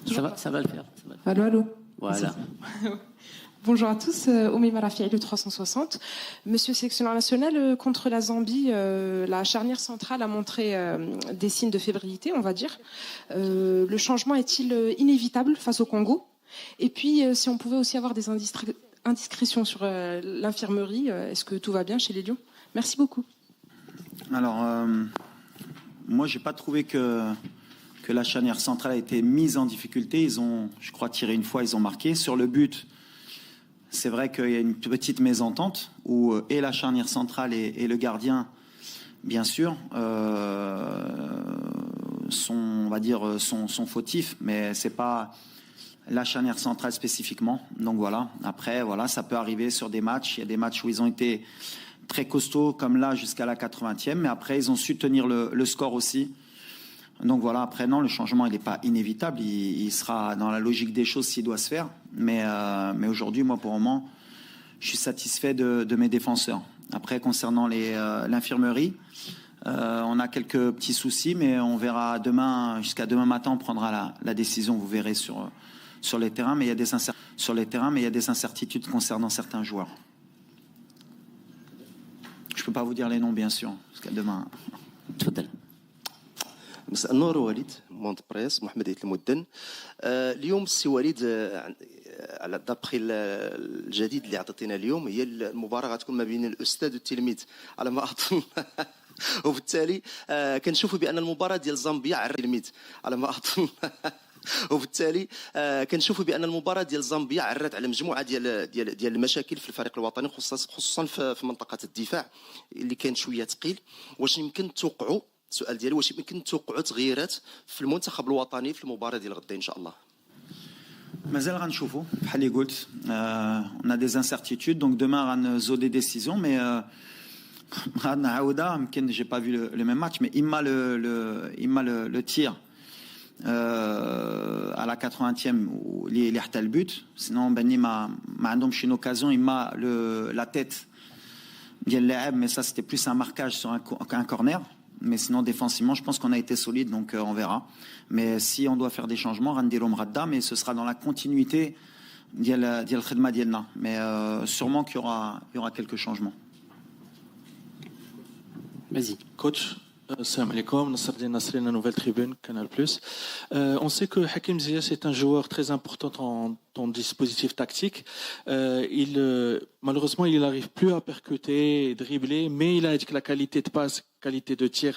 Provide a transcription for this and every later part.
Ça va le faire. Allô, allô. Voilà. Bonjour à tous, Oumi Marafiaï, le 360. Monsieur sélectionneur national, contre la Zambie, la charnière centrale a montré des signes de fébrilité, on va dire. Le changement est-il inévitable face au Congo? Et puis, si on pouvait aussi avoir des indiscrétions sur l'infirmerie, est-ce que tout va bien chez les Lions? Merci beaucoup. Alors, moi, j'ai pas trouvé que la charnière centrale a été mise en difficulté. Ils ont, je crois, tiré une fois, ils ont marqué. Sur le but, c'est vrai qu'il y a une petite mésentente où et la charnière centrale et le gardien, bien sûr, sont, on va dire, sont fautifs, mais c'est pas la charnière centrale spécifiquement. Donc voilà. Après, voilà, ça peut arriver sur des matchs. Il y a des matchs où ils ont été très costauds, comme là, jusqu'à la 80e, mais après, ils ont su tenir le score aussi. Donc voilà, après, non, le changement, il n'est pas inévitable. Il sera dans la logique des choses s'il doit se faire. Mais aujourd'hui, moi, pour le moment, je suis satisfait de mes défenseurs. Après, concernant l'infirmerie, on a quelques petits soucis, mais on verra demain, jusqu'à demain matin, on prendra la décision, vous verrez, sur les terrains. Mais il y a des incertitudes concernant certains joueurs. Je ne peux pas vous dire les noms, bien sûr, jusqu'à demain. تفضل. مساء النور وليد مونت بريس محمد عيد المدن. اليوم السي وليد على دابخي الجديد اللي عطيتينا اليوم هي المباراه غتكون ما بين الاستاذ والتلميذ على ما اظن. وبالتالي كنشوفوا بان المباراه ديال زامبيا على التلميذ على ما اظن. وبالتالي كنشوفوا بان المباراه ديال زامبيا عرات على مجموعه ديال المشاكل في الفريق الوطني خصوصا في منطقه الدفاع اللي كان شويه ثقيل. واش يمكن توقعوا السؤال ديالي واش يمكن توقعوا تغييرات في المنتخب الوطني في المباراه ديال غدا ان شاء الله؟ مازال غنشوفوا بحال اللي قلت on a des incertitudes donc demain غنزو des décisions mais غنعاودها يمكن j'ai pas vu le même match mais il m'a le tir à la 80e اللي حتى البوت sinon بني ما عندهمش une occasion il m'a la tête ديال اللاعب mais ça c'était plus un marquage sur un corner. Mais sinon, défensivement, je pense qu'on a été solide, donc on verra. Mais si on doit faire des changements, mais ce sera dans la continuité d'Al Khedma Dielna. Mais sûrement qu'il y aura quelques changements. Vas-y. Coach, salam alaikum, Nasser Nasri, la nouvelle tribune, Canal+. On sait que Hakim Ziyech est un joueur très important dans ton dispositif tactique. Malheureusement, il n'arrive plus à percuter, dribbler, mais il a dit que la qualité de passe, qualité de tir,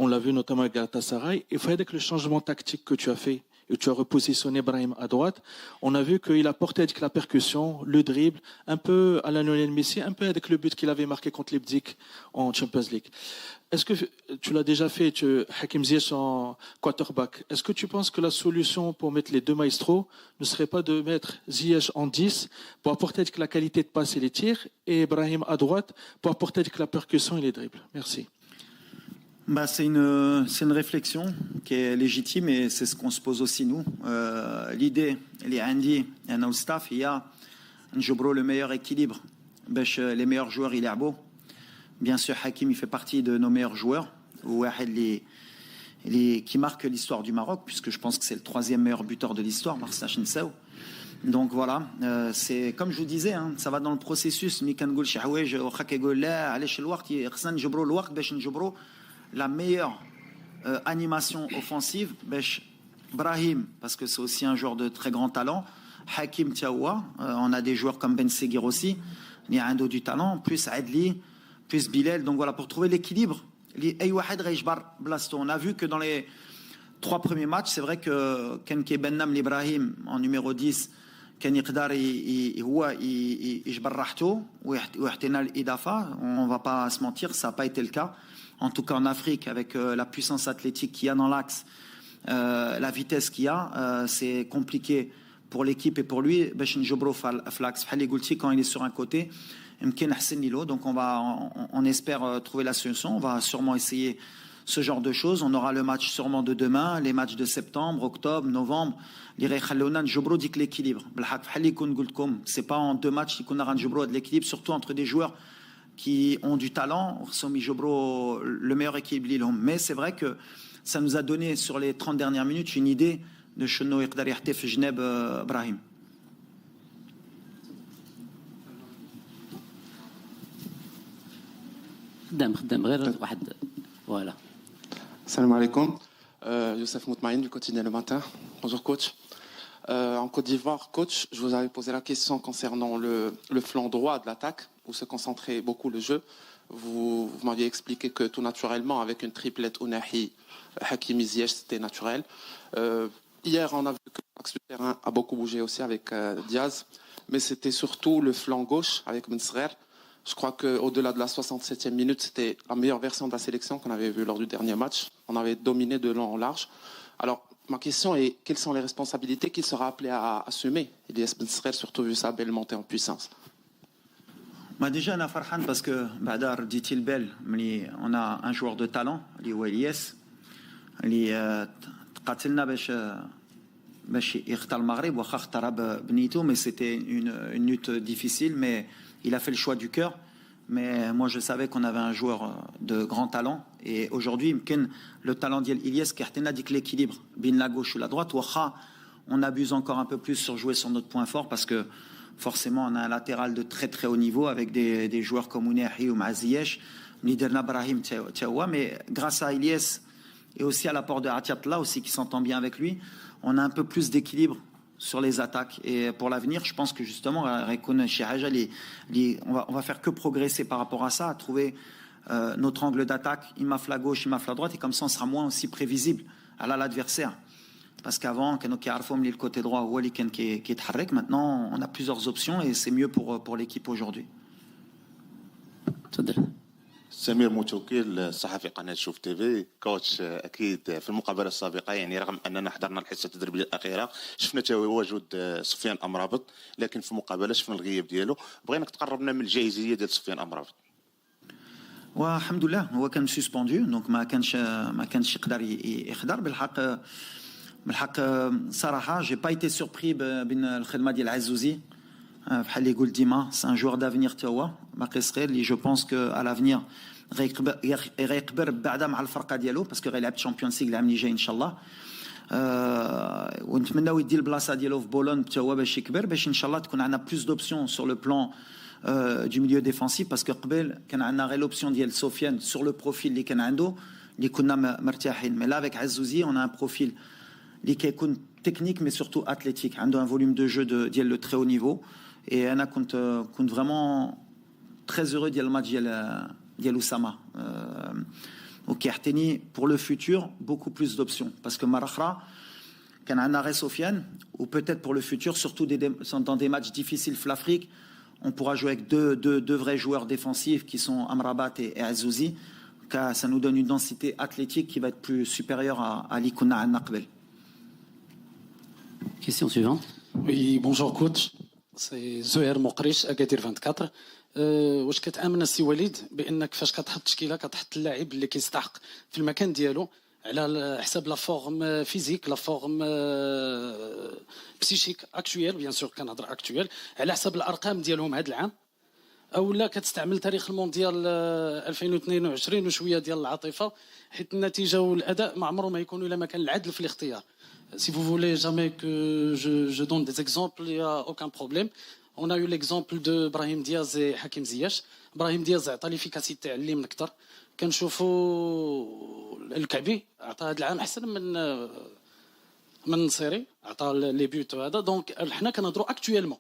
on l'a vu notamment avec Galatasaray. Il fallait que le changement tactique que tu as fait, et tu as repositionné Brahim à droite, on a vu qu'il a porté avec la percussion, le dribble, un peu à la Lionel Messi, un peu avec le but qu'il avait marqué contre Leipzig en Champions League. Est-ce que tu l'as déjà fait, Hakim Ziyech en quarterback? Est-ce que tu penses que la solution pour mettre les deux maestros ne serait pas de mettre Ziyech en 10 pour apporter avec la qualité de passe et les tirs et Brahim à droite pour apporter avec la percussion et les dribbles? Merci. Bah, c'est une réflexion qui est légitime et c'est ce qu'on se pose aussi nous. L'idée, elle est Andy et notre staff, il y a le meilleur équilibre. Les meilleurs joueurs, il est beau. Bien sûr, Hakim, il fait partie de nos meilleurs joueurs. Qui marque l'histoire du Maroc, puisque je pense que c'est le 3e meilleur buteur de l'histoire, Marsa Chinsaou. Donc voilà, c'est comme je vous disais, hein, ça va dans le processus. La meilleure animation offensive, Brahim, parce que c'est aussi un joueur de très grand talent. Hakim Tiaoua, on a des joueurs comme Ben Seguir aussi, il y a un dos du talent, plus Adli, plus Bilal. Donc voilà, pour trouver l'équilibre, on a vu que dans les 3 premiers matchs, c'est vrai que Kenke Bennam l'Ibrahim en numéro 10, كان يقدر هو يجبر راحته ويعطينا الإضافة. On va pas se mentir, ça n'a pas été le cas. En tout cas en Afrique, avec la puissance athlétique qu'il y a dans l'axe, la vitesse qu'il y a, c'est compliqué pour l'équipe et pour lui. باش نجبروا في l'axe بحال اللي قلتي quand il est sur un côté يمكن نحسن له. Donc on espère trouver la solution. On va sûrement essayer ce genre de choses. On aura le match sûrement de demain, les matchs de septembre, octobre, novembre. اللي غيخلونا نجبروا ديك l'équilibre. بالحق بحال اللي كون قلت لكم, c'est pas en 2 matchs اللي كنا غنجبروا هذا l'équilibre, surtout entre des joueurs qui ont du talent, le meilleur équilibre. Mais c'est vrai que ça nous a donné sur les 30 dernières minutes une idée de شنو يقدر يحتف في جناب إبراهيم. خدام غير واحد فوالا. Salam alaikum. Youssef Moutmaïn du quotidien Le Matin. Bonjour coach. En Côte d'Ivoire, coach, je vous avais posé la question concernant le flanc droit de l'attaque, où se concentrait beaucoup le jeu. Vous m'aviez expliqué que tout naturellement, avec une triplette Ounahi, Hakimi Ziyech, c'était naturel. Hier, on a vu que l'axe du terrain a beaucoup bougé aussi avec Diaz, mais c'était surtout le flanc gauche avec Mensrer. Je crois qu'au-delà de la 67e minute, c'était la meilleure version de la sélection qu'on avait vue lors du dernier match. On avait dominé de long en large. Alors, ma question est, quelles sont les responsabilités qu'il sera appelé à assumer, Elias Mensrer, surtout vu sa belle montée en puissance? Déjà, on est farhan parce que Badar dit-il belle, on a un joueur de talent, Elias, qui قاتلنا باش يختار المغرب واخا اختار بنيته, mais c'était une lutte difficile, mais il a fait le choix du cœur. Mais moi je savais qu'on avait un joueur de grand talent, et aujourd'hui le talent d'Elias Iliès qui a dit que l'équilibre bin la gauche ou la droite, واخا on abuse encore un peu plus sur jouer sur notre point fort, parce que forcément on a un latéral de très très haut niveau avec des joueurs comme Ounahi ou Ziyech, Niderna Brahim Tiawa, mais grâce à Iliès et aussi à l'apport de Atiatla aussi qui s'entend bien avec lui, on a un peu plus d'équilibre sur les attaques. Et pour l'avenir, je pense que justement, on va faire que progresser par rapport à ça, à trouver notre angle d'attaque, il m'a la gauche, il m'a la droite, et comme ça on sera moins aussi prévisible à l'adversaire. Parce qu'avant, le côté droit, maintenant on a plusieurs options et c'est mieux pour l'équipe aujourd'hui. سمير موتوكيل صحفي قناه شوف تي في. كوتش اكيد في المقابله السابقه يعني رغم اننا حضرنا الحصه التدريبيه الاخيره شفنا تواجد سفيان امرابط، لكن في المقابله شفنا الغياب ديالو. بغيناك تقربنا من الجاهزيه ديال سفيان امرابط. والحمد لله هو كان سسبوندو، دونك ما كانش يقدر يحضر. بالحق صراحه جي با ايتي سوربري بين الخدمه ديال عزوزي بحال اللي قلت ديما. سي ان جوار دافنير تا هو باقي صغير اللي جو بونس كو على لافنير غيكبر بعدا مع الفرقه ديالو، باسكو غيلعب تشامبيونز ليغ العام اللي جاي ان شاء الله. ونتمناو يدي البلاصه ديالو في بولون حتى هو باش يكبر، باش ان شاء الله تكون عندنا بلوس دوبسيون سور لو بلان دو ميليو ديفونسيف. باسكو قبل كان عندنا غير لوبسيون ديال سفيان سور لو بروفيل اللي كان عنده اللي كنا مرتاحين. مي لا افيك عزوزي اون ان بروفيل اللي كيكون تكنيك مي سورتو اتليتيك، عنده ان فوليوم دو جو ديال لو تري او نيفو. Et أنا كنت vraiment très heureux ديال الماتش ديال أسامة وكيعطيني pour le futur beaucoup plus d'options, parce que مرة أخرى كان عندنا غير سفيان. ou peut-être pour le futur, surtout dans des matchs difficiles في l'Afrique, on pourra jouer avec deux vrais joueurs défensifs qui sont Amrabat et Azouzi, car ça nous donne une densité athlétique qui va être plus supérieure à اللي كنا عندنا قبل. Question suivante. Oui, bonjour coach. سي زهير مقريش اكادير 24. واش كتامن السي وليد بانك فاش كتحط تشكيله كتحط اللاعب اللي كيستحق في المكان ديالو على حساب لا فورم فيزيك لا فورم بسيشيك اكطويل بيان سور كنهضر اكطويل على حساب الارقام ديالهم هذا العام، او لا كتستعمل تاريخ المونديال 2022 وشويه ديال العاطفه، حيت النتيجه والاداء ما عمره ما يكونوا الا ما كان العدل في الاختيار. Si vous voulez jamais que je donne des exemples, il n'y a aucun problème. On a eu l'exemple de Brahim Diaz et Hakim Ziyech. Brahim Diaz عطى l'efficacité اللي من أكثر. كنشوفوا الكعبي عطى هذا العام أحسن من نصيري، عطى لي بيوت هذا. دونك حنا كنهضروا actuellement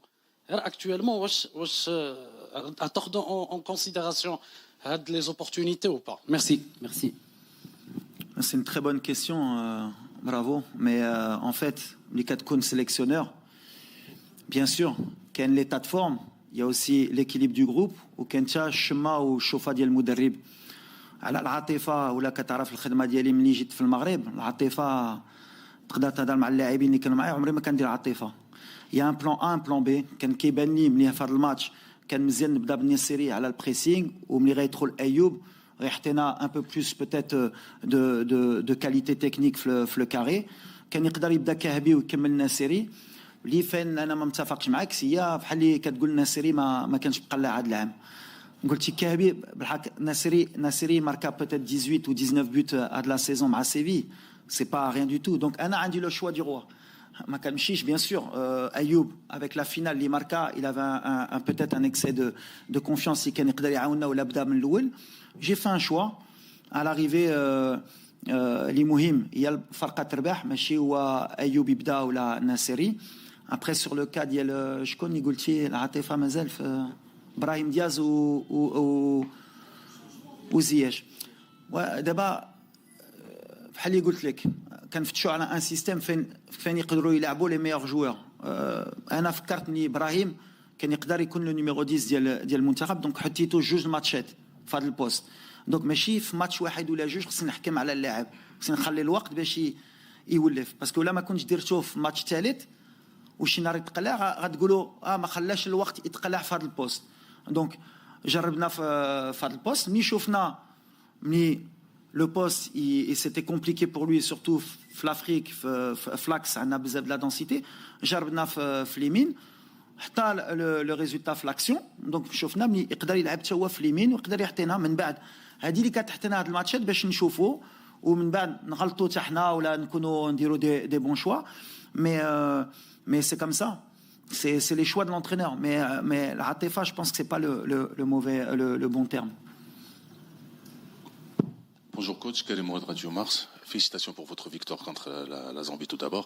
واش تاخذوا en considération هاد les opportunités ou pas. Merci. C'est une très bonne question. Bravo, mais en fait, les quatre cônes sélectionneurs, bien sûr, qu'il y a l'état de forme, il y a aussi l'équilibre du groupe, ou qu'il y a chemin ou chauffa ديال المدرب على العاطفة ولا كتعرف الخدمة ديالي ملي جيت في المغرب. العاطفة تقدر تهضر مع اللاعبين اللي كانوا معايا، عمري ما كندير عاطفة. يا ان بلان ان بلان بي كان كيبان لي ملي في هذا الماتش كان مزيان نبدا بالنصيري على البريسينغ، وملي غيدخل ايوب غيحطينا ان بو بلوس بوتيت دو كاليتي تكنيك في لو كاري. كان يقدر يبدا كهبي ويكمل ناصري. اللي فين انا ما متفقش معاك هي بحال اللي كتقول ناصري ما كانش بقى لا هذا العام. قلتي كهبي بالحق ناصري marqua peut-être 18 ou 19 buts à de la saison مع Séville, c'est pas rien du tout. Donc انا عندي le choix du roi. ما كنمشيش bien sûr. Ayoub avec la finale اللي marqua, il avait peut-être un excès de confiance اللي كان يقدر يعاوننا ولا بدا من الاول. J'ai fait un choix à l'arrivée اللي مهم هي الفرقه تربح ماشي هو ايوب يبدا ولا ناصري. Après sur le cas ديال شكون اللي قلتي العاطفه مازال في ابراهيم دياز وزياش. ودابا بحال اللي قلت لك كنفتشوا على ان سيستيم فين يقدروا يلعبوا لي ميور جوور. انا فكرتني ابراهيم كان يقدر يكون لو نيميرو 10 ديال المنتخب، دونك حطيتو جوج ماتشات في هذا البوست. دونك ماشي في ماتش واحد ولا جوج خصني نحكم على اللاعب، خصني نخلي الوقت باش يولف. باسكو لا ما كنتش درتوه في ماتش ثالث وشي نهار يتقلع غتقولوا ما خلاش الوقت يتقلع في هذا البوست. دونك جربنا في هذا البوست. ملي شفنا ملي لو بوست سيتي كومبليكي بور لوي سورتو في لافريك في فلاكس عندنا بزاف لا دونسيتي، جربنا في اليمين حتى لو ريزولتا في لاكسيون. دونك شفنا ملي يقدر يلعب حتى هو في اليمين ويقدر يعطينا من بعد. هذه اللي كتحتنا هاد الماتشات باش نشوفوا ومن بعد نغلطوا حتى حنا ولا نكونوا نديروا دي بون شوا. mais c'est comme ça, c'est les choix de l'entraîneur. Mais la Ratifa, je pense que c'est pas le bon terme. Bonjour coach, Karim Ouad, Radio Mars. Félicitations pour votre victoire contre la Zambie tout d'abord.